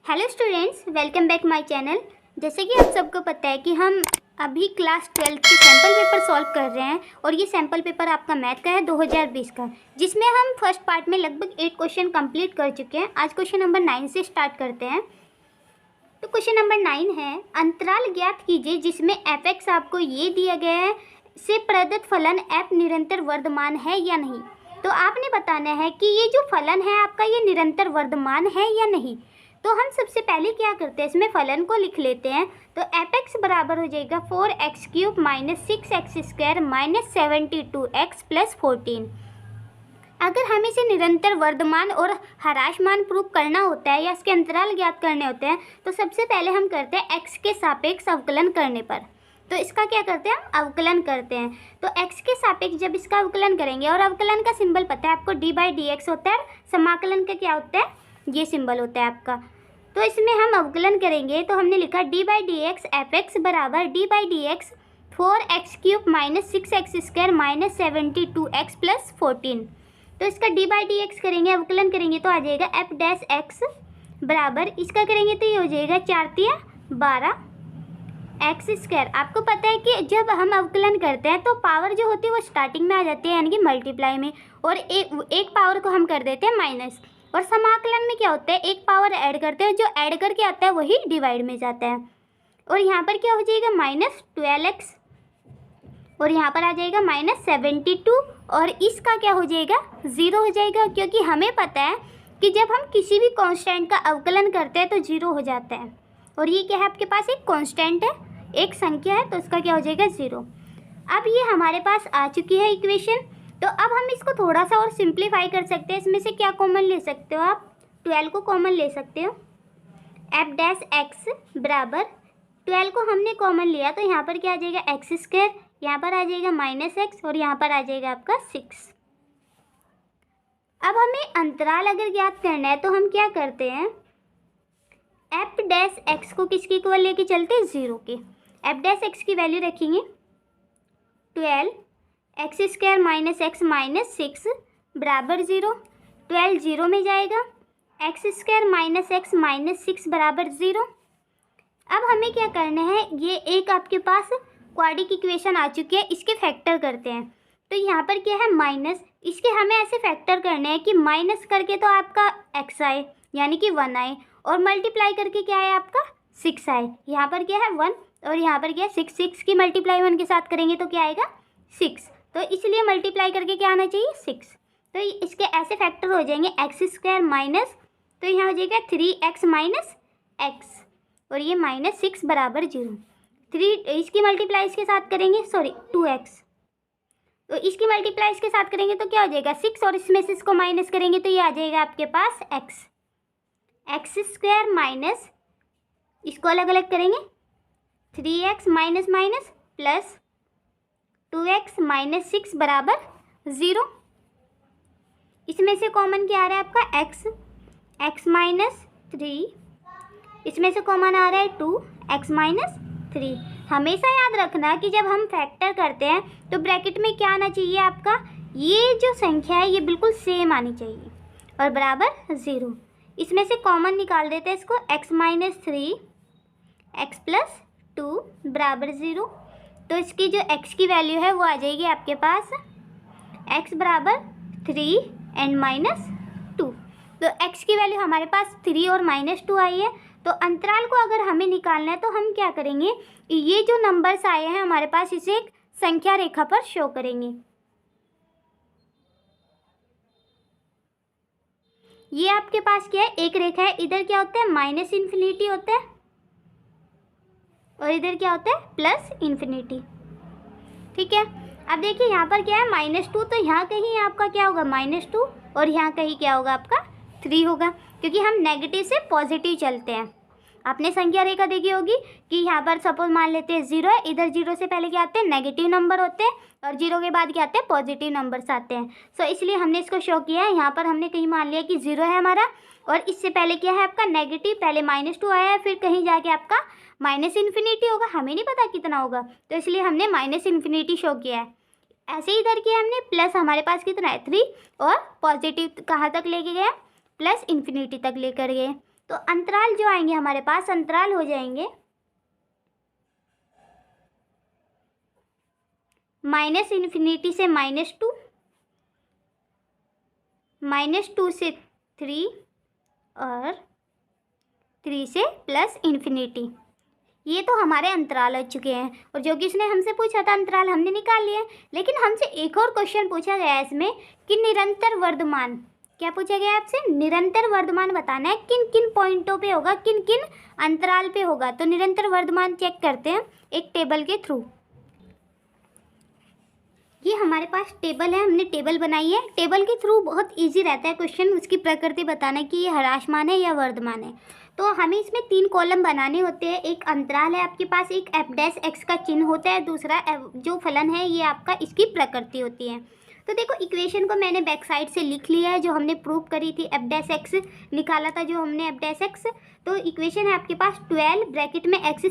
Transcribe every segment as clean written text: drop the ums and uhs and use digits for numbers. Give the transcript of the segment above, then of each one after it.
Hello students, welcome back my channel. जैसे कि आप सबको पता है कि हम अभी क्लास 12 के सैम्पल पेपर सॉल्व कर रहे हैं और ये सैम्पल पेपर आपका मैथ का है 2020 का, जिसमें हम फर्स्ट पार्ट में लगभग 8 क्वेश्चन कंप्लीट कर चुके हैं। आज क्वेश्चन नंबर 9 से स्टार्ट करते हैं। तो क्वेश्चन नंबर 9 है, अंतराल ज्ञात कीजिए जिसमें f(x) आपको ये दिया गया है से प्रदत्त फलन f निरंतर वर्धमान है या नहीं। तो आपने बताना है कि ये जो फलन है आपका ये निरंतर वर्धमान है या नहीं। तो हम सबसे पहले क्या करते हैं, इसमें फलन को लिख लेते हैं। तो f(x) बराबर हो जाएगा 4x³ - 6x² - 72x + 14। अगर हमें इसे निरंतर वर्धमान और ह्रासमान प्रूव करना होता है या इसके अंतराल ज्ञात करने होते हैं, तो सबसे पहले हम करते हैं x के सापेक्ष अवकलन करने पर। तो इसका क्या करते हैं, हम अवकलन करते हैं। तो x के सापेक्ष जब इसका अवकलन करेंगे, और अवकलन का सिंबल पता है आपको d/dx होता है, समाकलन का क्या होता है, ये सिंबल होता है आपका। तो इसमें हम अवकलन करेंगे तो हमने लिखा d/dx f(x) बराबर d/dx 4x³ - 6x² - 72x + 14। तो इसका d/dx करेंगे, अवकलन करेंगे तो आ जाएगा f' बराबर, इसका करेंगे तो ये हो जाएगा 4×3 12 x²। आपको पता है कि जब हम अवकलन करते हैं तो पावर जो होती है वो स्टार्टिंग में आ जाती है, यानी कि मल्टीप्लाई में, और एक पावर को हम कर देते हैं माइनस। और समाकलन में क्या होता है, एक पावर ऐड करते हैं, जो ऐड करके आता है वही डिवाइड में जाता है। और यहाँ पर क्या हो जाएगा -12x, और यहाँ पर आ जाएगा -72, और इसका क्या हो जाएगा 0 हो जाएगा, क्योंकि हमें पता है कि जब हम किसी भी कांस्टेंट का अवकलन करते हैं तो 0 हो जाता है। और ये क्या है, आपके पास एक कांस्टेंट है, एक संख्या है, तो उसका क्या हो जाएगा 0। अब ये हमारे पास आ चुकी है इक्वेशन। तो अब हम इसको थोड़ा सा और सिंप्लीफाई कर सकते हैं। इसमें से क्या कॉमन ले सकते हो आप, 12 को कॉमन ले सकते हो। f' बराबर 12 को हमने कॉमन लिया तो यहाँ पर क्या आ जाएगा x², यहाँ पर आ जाएगा -x, और यहाँ पर आ जाएगा आपका 6। अब हमें अंतराल अगर ज्ञात करना है तो हम क्या करते हैं, f' को किसके इक्वल लेके चलते हैं, 0 के। f' की वैल्यू रखेंगे 12 x² - x - 6 बराबर 0। 12 0 में जाएगा, x² - x - 6 बराबर 0। अब हमें क्या करना है, ये एक आपके पास क्वाड्रिक इक्वेशन आ चुकी है, इसके फैक्टर करते हैं। तो यहाँ पर क्या है माइनस, इसके हमें ऐसे फैक्टर करने हैं कि माइनस करके तो आपका x आए, यानी कि 1 आए, और मल्टीप्लाई करके क्या है आपका 6 आए। यहाँ पर क्या है 1, और यहाँ पर क्या है 6। 6 की मल्टीप्लाई 1 के साथ करेंगे तो क्या आएगा 6, तो इसलिए मल्टीप्लाई करके क्या आना चाहिए 6। तो इसके ऐसे फैक्टर हो जाएंगे x² माइनस, तो यहाँ हो जाएगा 3x - x, और ये -6 बराबर 0। 3 इसकी मल्टीप्लाई इसके साथ करेंगे, सॉरी 2x, तो इसकी मल्टीप्लाई इसके साथ करेंगे तो क्या हो जाएगा 6, और इसमें से इसको माइनस करेंगे तो ये आ जाएगा आपके पास x² माइनस, इसको अलग अलग करेंगे 3x minus minus plus 2x - 6 बराबर 0। इसमें से कॉमन क्या आ रहा है आपका x - 3, इसमें से कॉमन आ रहा है 2x - 3। हमेशा याद रखना कि जब हम फैक्टर करते हैं तो ब्रैकेट में क्या आना चाहिए आपका, ये जो संख्या है ये बिल्कुल सेम आनी चाहिए, और बराबर 0। इसमें से कॉमन निकाल देते हैं इसको, x - 3 x + 2 बराबर 0। तो इसकी जो x की वैल्यू है वो आ जाएगी आपके पास x बराबर 3 और -2। तो x की वैल्यू हमारे पास 3 और -2 आई है। तो अंतराल को अगर हमें निकालना है तो हम क्या करेंगे, ये जो नंबर्स आए हैं हमारे पास इसे एक संख्या रेखा पर शो करेंगे। ये आपके पास क्या है, एक रेखा है, इधर क्या होता है -∞ होता है, और इधर क्या होता है +∞। ठीक है। अब देखिए यहाँ पर क्या है -2, तो यहाँ कहीं आपका क्या होगा -2, और यहाँ कहीं क्या होगा आपका 3 होगा, क्योंकि हम नेगेटिव से पॉजिटिव चलते हैं। आपने संख्या रेखा देखी होगी कि यहाँ पर सपोज मान लेते हैं 0 है, इधर 0 से पहले क्या आते हैं नेगेटिव नंबर होते हैं, और 0 के बाद क्या आते हैं पॉजिटिव नंबर्स आते हैं। सो इसलिए हमने इसको शो किया है। यहाँ पर हमने कहीं मान लिया कि 0 है हमारा, और इससे पहले क्या है आपका नेगेटिव, पहले -2 आया है, फिर कहीं जाके आपका -∞ होगा, हमें नहीं पता कितना होगा, तो इसलिए हमने -∞ शो किया है। ऐसे ही इधर किया हमने प्लस, हमारे पास कितना है 3, और पॉजिटिव कहाँ तक लेके गए +∞ तक लेकर गए। तो अंतराल जो आएंगे हमारे पास, अंतराल हो जाएंगे -∞ से -2, -2 से 3 और 3 से +∞। ये तो हमारे अंतराल आ चुके हैं। और जो कि इसने हमसे पूछा था अंतराल हमने निकाल लिए, लेकिन हमसे एक और क्वेश्चन पूछा गया है इसमें कि निरंतर वर्धमान, क्या पूछा गया है आपसे, निरंतर वर्धमान बताना है किन किन पॉइंटों पे होगा, किन किन अंतराल पे होगा। तो निरंतर वर्धमान चेक करते हैं एक टेबल के थ्रू। ये हमारे पास टेबल है, हमने टेबल बनाई है। टेबल के थ्रू बहुत इजी रहता है क्वेश्चन, उसकी प्रकृति बताना कि ये ह्रासमान है या वर्धमान है। तो हमें इसमें 3 कॉलम बनाने होते हैं। एक अंतराल है आपके पास, एक f' का चिन्ह होता है, दूसरा जो फलन है ये आपका इसकी प्रकृति होती है। तो देखो इक्वेशन को मैंने बैक साइड से लिख लिया है, जो हमने प्रूव करी थी, f' निकाला था जो हमने f'। तो इक्वेशन है आपके पास 12 ब्रैकेट में x²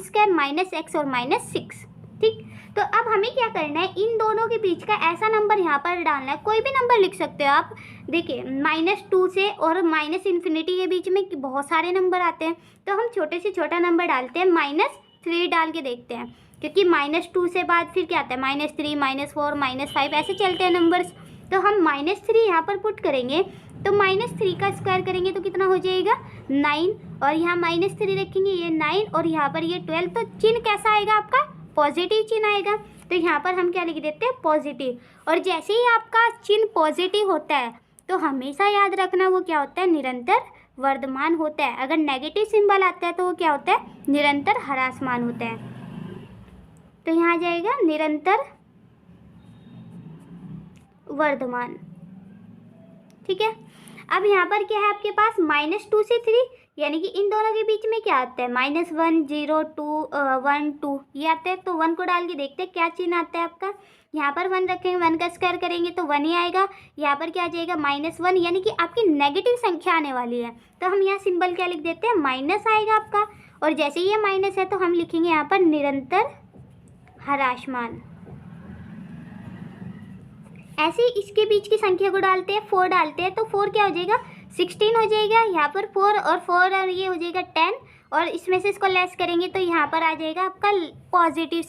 -x और -6, ठीक। तो अब हमें क्या करना है, इन दोनों के बीच का ऐसा नंबर यहाँ पर डालना है, कोई भी नंबर लिख सकते हो आप। देखिए -2 से और -∞ के बीच में बहुत सारे नंबर आते हैं, तो हम छोटे से छोटा नंबर डालते हैं, -3 डाल के देखते हैं, क्योंकि -2 से बाद फिर क्या आता है, -3, -4, -5 ऐसे चलते हैं नंबर्स। तो हम -3 यहाँ पर पुट करेंगे, तो -3 का स्क्वायर करेंगे तो कितना हो जाएगा 9, और यहाँ -3 रखेंगे ये 9 और यहाँ पर ये 12। तो चिन्ह कैसा आएगा आपका, पॉजिटिव चिन्ह आएगा। तो यहाँ पर हम क्या लिख देते हैं, पॉजिटिव। और जैसे ही आपका चिन्ह पॉजिटिव होता है तो हमेशा याद रखना वो क्या होता है, निरंतर वर्धमान होता है। अगर नेगेटिव सिंबल आता है तो वो क्या होता है, निरंतर ह्रासमान होता है। तो यहाँ आ जाएगा निरंतर वर्धमान, ठीक है। अब यहाँ पर क्या है आपके पास, -2 से 3, यानी कि इन दोनों के बीच में क्या आता है, -1, 0, 2, 1, 2 ये आता है। तो 1 को डाल के देखते हैं क्या चिन्ह आता है आपका। यहाँ पर 1 रखेंगे, 1 का स्क्वायर करेंगे तो 1 ही आएगा। यहाँ पर क्या आ जाएगा, -1, यानी कि आपकी नेगेटिव संख्या आने वाली है। तो हम यहाँ सिंबल क्या लिख देते हैं, माइनस आएगा आपका। और जैसे ये माइनस है तो हम लिखेंगे यहाँ पर निरंतर ह्रासमान। ऐसे ही इसके बीच की संख्या को डालते हैं, 4 डालते हैं, तो 4 क्या हो जाएगा, 16 हो जाएगा। यहाँ पर 4 और 4 और ये हो जाएगा 10, और इसमें से इसको लेस करेंगे तो यहाँ पर आ जाएगा आपका पॉजिटिव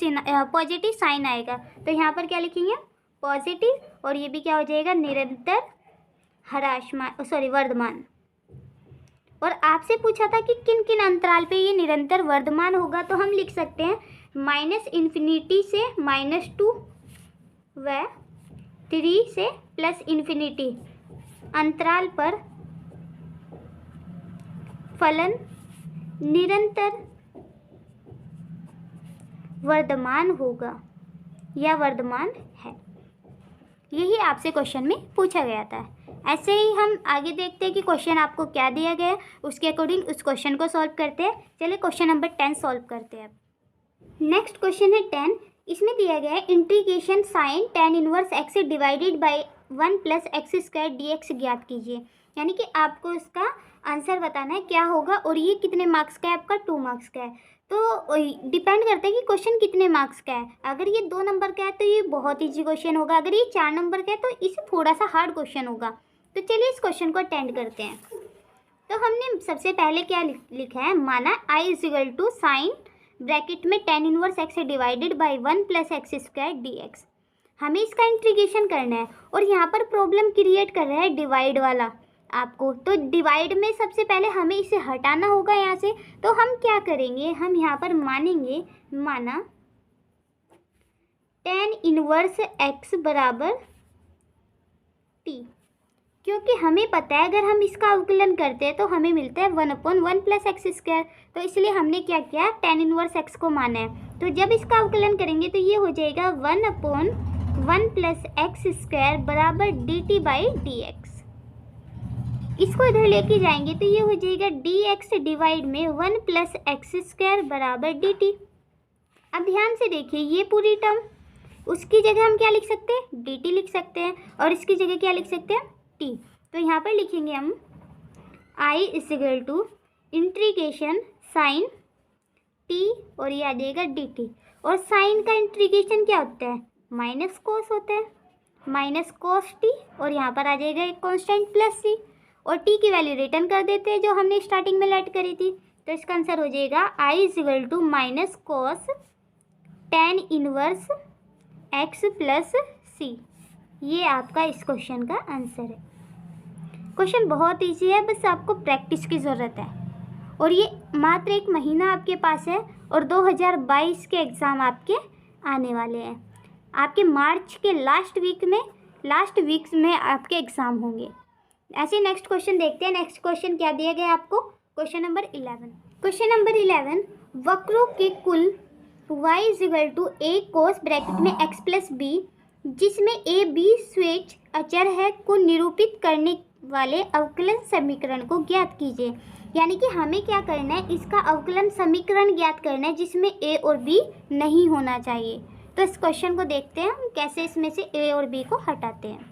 साइन आएगा। तो यहाँ पर क्या लिखेंगे, पॉजिटिव, और ये भी क्या हो जाएगा, निरंतर वर्धमान। और आपसे पूछा था कि किन किन अंतराल पे ये निरंतर वर्धमान होगा, तो हम लिख सकते हैं -∞ से -2 व 3 से +∞ अंतराल पर फलन निरंतर वर्धमान होगा या वर्धमान है। यही आपसे क्वेश्चन में पूछा गया था। ऐसे ही हम आगे देखते हैं कि क्वेश्चन आपको क्या दिया गया है, उसके अकॉर्डिंग उस क्वेश्चन को सॉल्व करते हैं। चलिए क्वेश्चन नंबर 10 सॉल्व करते हैं। नेक्स्ट क्वेश्चन है 10। इसमें दिया गया है integration sine tan inverse x divided by 1 + x² dx ज्ञात कीजिए। यानी कि आपको इसका आंसर बताना है क्या होगा, और ये कितने मार्क्स का है आपका, 2 मार्क्स का है। तो डिपेंड करता है कि क्वेश्चन कितने मार्क्स का है। अगर ये 2 नंबर का है तो ये बहुत ईजी क्वेश्चन होगा, अगर ये 4 नंबर का है तो इसे थोड़ा सा हार्ड क्वेश्चन होगा। तो चलिए इस क्वेश्चन को अटेंड करते हैं। तो हमने सबसे पहले क्या लिखा है, माना I = साइन ब्रैकेट में tan inverse x divided by 1 + x² dx। हमें इसका इंटीग्रेशन करना है, और यहाँ पर प्रॉब्लम क्रिएट कर रहा है डिवाइड वाला आपको। तो डिवाइड में सबसे पहले हमें इसे हटाना होगा यहाँ से। तो हम क्या करेंगे, हम यहाँ पर माना tan इनवर्स x बराबर t, क्योंकि हमें पता है अगर हम इसका अवकलन करते हैं तो हमें मिलता है 1/1 + x²। तो इसलिए हमने क्या किया, tan इनवर्स x को माना है। तो जब इसका अवकलन करेंगे तो ये हो जाएगा 1/1 + x² बराबर dt/dx। इसको इधर लेके जाएंगे तो ये हो जाएगा dx डिवाइड में 1 + x² बराबर dt। अब ध्यान से देखिए, ये पूरी टर्म, उसकी जगह हम क्या लिख सकते हैं, dt लिख सकते हैं, और इसकी जगह क्या लिख सकते हैं, t। तो यहाँ पर लिखेंगे हम I = इंटीग्रेशन साइन t, और ये आ जाएगा dt। और साइन का इंटीग्रेशन क्या होता है, माइनस कोस होता है, माइनस कोस t, और यहाँ पर आ जाएगा एक कांस्टेंट +c। और टी की वैल्यू रिटर्न कर देते हैं जो हमने स्टार्टिंग में लेट करी थी। तो इसका आंसर हो जाएगा I equal to minus cos tan inverse x plus C. ये आपका इस क्वेश्चन का आंसर है। क्वेश्चन बहुत ईजी है, बस आपको प्रैक्टिस की ज़रूरत है। और ये मात्र 1 महीना आपके पास है और 2022 के एग्ज़ाम आपके आने वाले हैं। आपके मार्च के लास्ट वीक्स में आपके एग्ज़ाम होंगे। ऐसे नेक्स्ट क्वेश्चन देखते हैं। नेक्स्ट क्वेश्चन क्या दिया गया आपको? Question number 11। क्वेश्चन नंबर 11, वक्रों के कुल y equal to a cos bracket में x प्लस बी, जिसमें a b स्वेच्छ अचर है, को निरूपित करने वाले अवकलन समीकरण को ज्ञात कीजिए। यानी कि हमें क्या करना है, इसका अवकलन समीकरण ज्ञात करना है जिसमें a और b नहीं होना चाहिए। तो इस क्वेश्चन को देखते हैं हम कैसे इसमें से a और b को हटाते हैं।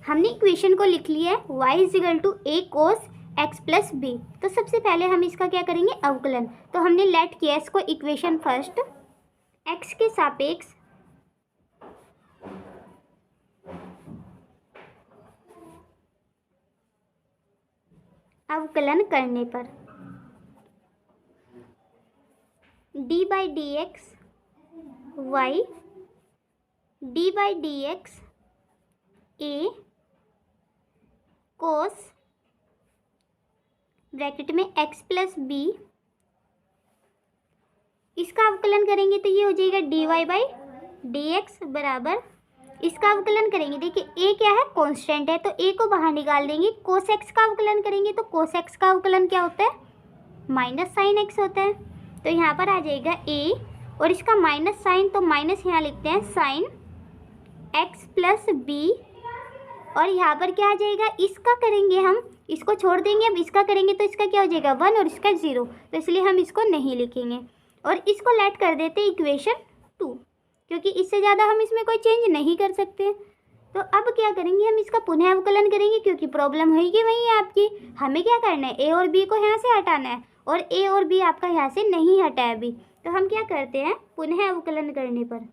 हमने इक्वेशन को लिख लिया है y equal to a cos x plus B. तो सबसे पहले हम इसका क्या करेंगे, अवकलन। तो हमने लेट किया इसको इक्वेशन फर्स्ट, x के सापेक्ष अवकलन करने पर d by D X Y d by D X A cos bracket में x प्लस बी, इसका अवकलन करेंगे तो ये हो जाएगा dy बाई डी एक्स बराबर, इसका अवकलन करेंगे, देखिए a क्या है, कांस्टेंट है, तो a को बाहर निकाल देंगे। कोस x का अवकलन करेंगे तो कोस x का अवकलन क्या होता है, माइनस साइन x होता है। तो यहाँ पर आ जाएगा a और इसका माइनस साइन, तो माइनस यहाँ लिखते हैं साइन x प्लस बी, और यहाँ पर क्या आ जाएगा, इसका करेंगे हम, इसको छोड़ देंगे, अब इसका करेंगे तो इसका क्या हो जाएगा 1 और इसका 0, तो इसलिए हम इसको नहीं लिखेंगे और इसको लेट कर देते हैं इक्वेशन 2, क्योंकि इससे ज़्यादा हम इसमें कोई चेंज नहीं कर सकते। तो अब क्या करेंगे, हम इसका पुनः अवकलन करेंगे, क्योंकि प्रॉब्लम होगी वही है आपकी। हमें क्या करना है, ए और बी को यहाँ से हटाना है और ए और बी आपका यहाँ से नहीं हटा है अभी। तो हम क्या करते हैं, पुनः अवकलन करने पर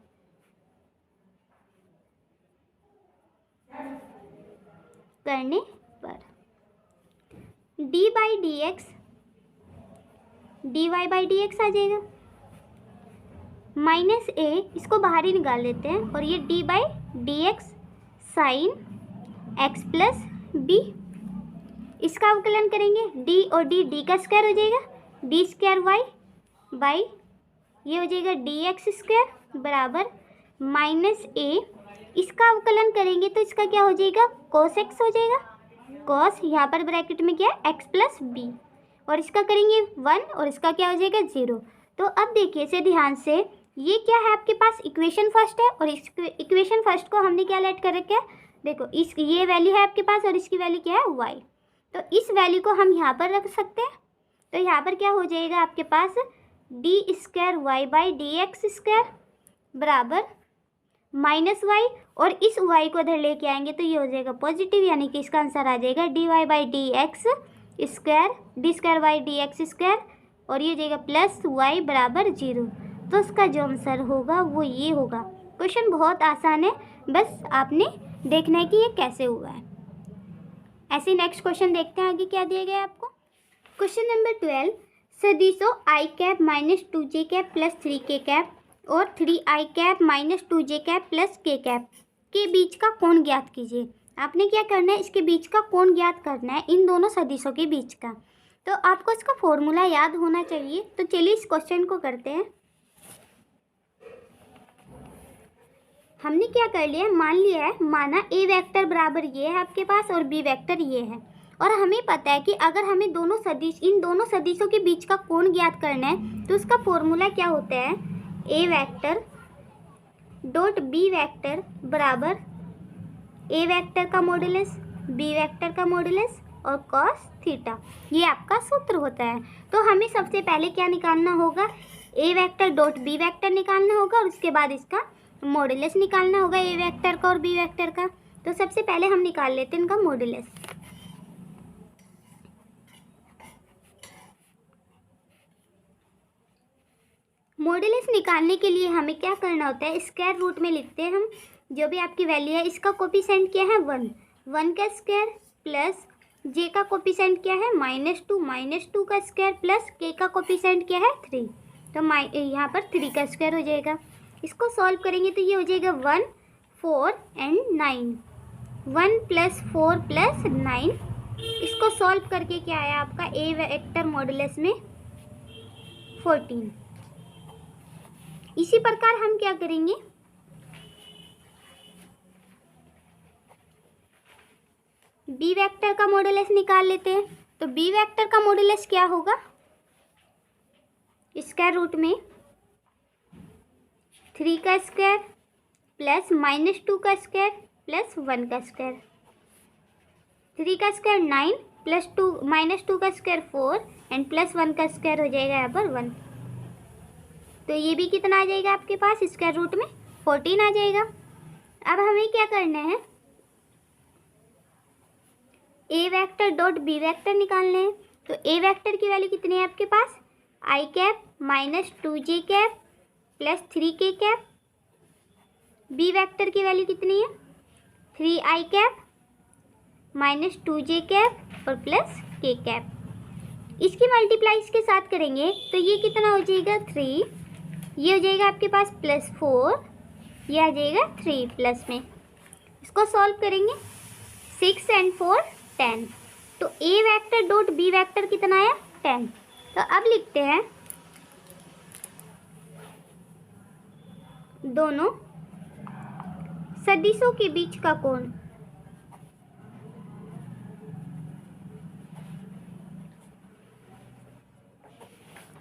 d by D x d Y by D x आ जाएगा, माइनस ए, इसको बाहर ही निकाल लेते हैं, और ये D by D X sine X plus B, इसका अवकलन करेंगे, डी और डी का स्क्वायर हो जाएगा, डी स्क्वायर वाई बाई ये हो जाएगा डी एक्स स्क्वायर बराबर माइनस ए, इसका अवकलन करेंगे तो इसका क्या हो जाएगा, कोस एक्स हो जाएगा, कॉस यहाँ पर ब्रैकेट में क्या है x प्लस बी, और इसका करेंगे 1 और इसका क्या हो जाएगा 0। तो अब देखिए इसे ध्यान से, ये क्या है आपके पास इक्वेशन फर्स्ट है और इस इक्वेशन फर्स्ट को हमने क्या लेट कर रखा है, देखो इस ये वैल्यू है आपके पास और इसकी वैल्यू क्या है y, तो इस वैल्यू को हम यहाँ पर रख सकते हैं। तो यहाँ पर क्या हो जाएगा आपके पास d square y by D x square बराबर माइनस वाई, और इस y को इधर लेके आएंगे तो ये हो जाएगा पॉजिटिव, यानी कि इसका आंसर आ जाएगा D Y by D x square, D square Y D x square, और ये हो जाएगा प्लस वाई बराबर 0। तो इसका जो आंसर होगा वो ये होगा। क्वेश्चन बहुत आसान है, बस आपने देखना है कि ये कैसे हुआ है। ऐसे नेक्स्ट क्वेश्चन देखते हैं आगे क्या दिया गया है आपको। क्वेश्चन नंबर 12, सदिशों i cap minus 2j cap plus 3k cap और 3i cap minus 2j cap plus k cap के बीच का कोण ज्ञात कीजिए। आपने क्या करना है, इसके बीच का कोण ज्ञात करना है, इन दोनों सदिशों के बीच का। तो आपको इसका फॉर्मूला याद होना चाहिए। तो चलिए इस क्वेश्चन को करते हैं। हमने क्या कर लिया, मान लिया है, माना ए वेक्टर बराबर ये है आपके पास और बी वेक्टर ये है, और हमें पता है कि अगर हमें इन दोनों सदिशों के बीच का कोण ज्ञात करना है तो उसका फॉर्मूला क्या होता है, ए वेक्टर डॉट बी वेक्टर बराबर ए वेक्टर का मॉडुलस बी वेक्टर का मॉडुलस और कॉस थीटा, ये आपका सूत्र होता है। तो हमें सबसे पहले क्या निकालना होगा, ए वेक्टर डॉट बी वेक्टर निकालना होगा और उसके बाद इसका मॉडुलस निकालना होगा ए वेक्टर का और बी वेक्टर का। तो सबसे पहले हम निकाल लेते हैं इनका मॉडुलस। मॉडुलस निकालने के लिए हमें क्या करना होता है, स्क्वायर रूट में लिखते हैं हम जो भी आपकी वैल्यू है, इसका कोफिशिएंट क्या है 1, 1 का स्क्वायर प्लस जे का कोफिशिएंट क्या है -2 का स्क्वायर प्लस के का कोफिशिएंट क्या है 3, तो यहाँ पर 3 का स्क्वायर हो जाएगा। इसको सॉल्व करेंगे तो ये हो जाएगा 1, 4 एंड 9, 1 + 4 + 9। इसको सॉल्व करके क्या आया आपका ए वेक्टर मॉडुलस में 14। इसी प्रकार हम क्या करेंगे, बी वेक्टर का मॉडुलस निकाल लेते हैं। तो बी वेक्टर का मॉडुलस क्या होगा, स्क्वायर रूट में 3 का स्क्वायर प्लस -2 का स्क्वायर प्लस 1 का स्क्वायर, 3 का स्क्वायर 9 प्लस -2 का स्क्वायर 4 एंड प्लस 1 का स्क्वायर हो जाएगा यहाँ पर 1। तो ये भी कितना आ जाएगा आपके पास स्क्वायर रूट में 14 आ जाएगा। अब हमें क्या करना है, ए वेक्टर डॉट बी वेक्टर निकालने हैं। तो ए वेक्टर की वैल्यू कितनी है आपके पास, i cap -2j cap plus 3k cap. B vector की वैल्यू कितनी है 3i कैप -2j कैप और प्लस k कैप। इसकी मल्टीप्लाई इसके साथ करेंगे तो ये कितना हो जाएगा 3, ये हो जाएगा आपके पास +4, ये आ जाएगा 3 प्लस में। इसको सॉल्व करेंगे 6 एंड 4 10। तो ए वेक्टर डॉट बी वेक्टर कितना आया 10। तो अब लिखते हैं दोनों सदिशों के बीच का कोण।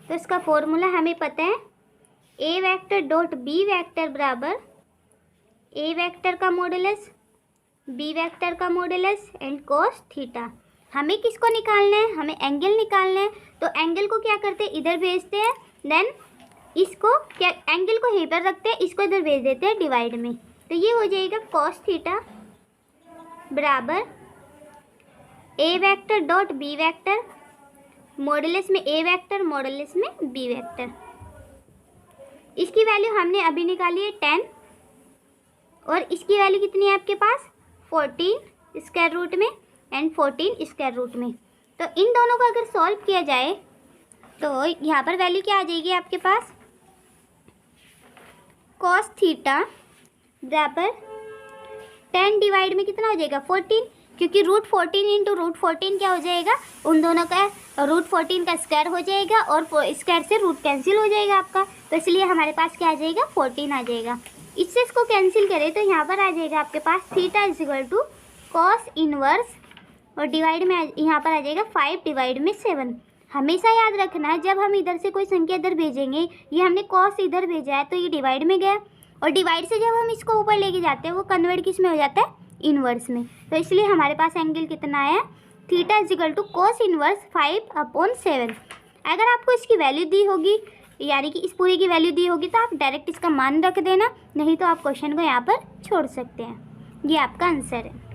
तो इसका फॉर्मूला हमें पता है, ए वेक्टर डॉट बी वेक्टर बराबर ए वेक्टर का मॉडुलस बी वेक्टर का मॉडुलस एंड cos थीटा। हमें किसको निकालना है, हमें एंगल निकालना है। तो एंगल को क्या करते हैं, इधर भेजते हैं, देन इसको क्या एंगल को यहीं पर रखते हैं, इसको इधर भेज देते हैं डिवाइड में। तो ये हो जाएगा cos थीटा बराबर a vector dot b vector modulus में ए वेक्टर मॉडुलस में बी वेक्टर। इसकी वैल्यू हमने अभी निकाली है 10 और इसकी वैल्यू कितनी है आपके पास 14 स्क्वायर रूट में एंड 14 स्क्वायर रूट में। तो इन दोनों को अगर सॉल्व किया जाए तो यहाँ पर वैल्यू क्या आ जाएगी आपके पास, cos थीटा बराबर 10 डिवाइड में कितना हो जाएगा 14, क्योंकि √14 इंटू √14 क्या हो जाएगा, उन दोनों का √14 का स्क्वायर हो जाएगा और स्क्वायर से रूट कैंसिल हो जाएगा आपका। तो इसलिए हमारे पास क्या आ जाएगा 14 आ जाएगा। इससे इसको कैंसिल करें तो यहाँ पर आ जाएगा आपके पास थीटा = cos इनवर्स और डिवाइड में यहाँ पर आ जाएगा 5 डिवाइड में 7। हमेशा याद रखना जब हम इधर से कोई संख्या इधर भेजेंगे, ये हमने cos इधर भेजा है तो ये डिवाइड में गया और डिवाइड से जब हम इसको ऊपर लेके जाते हैं वो कन्वर्ट किस में हो जाता है इनवर्स में। तो इसलिए हमारे पास एंगल कितना आया थीटा = cos इनवर्स 5/7। अगर आपको इसकी वैल्यू दी होगी यानी कि इस पूरी की वैल्यू दी होगी तो आप डायरेक्ट इसका मान रख देना, नहीं तो आप क्वेश्चन को यहाँ पर छोड़ सकते हैं। ये आपका आंसर है।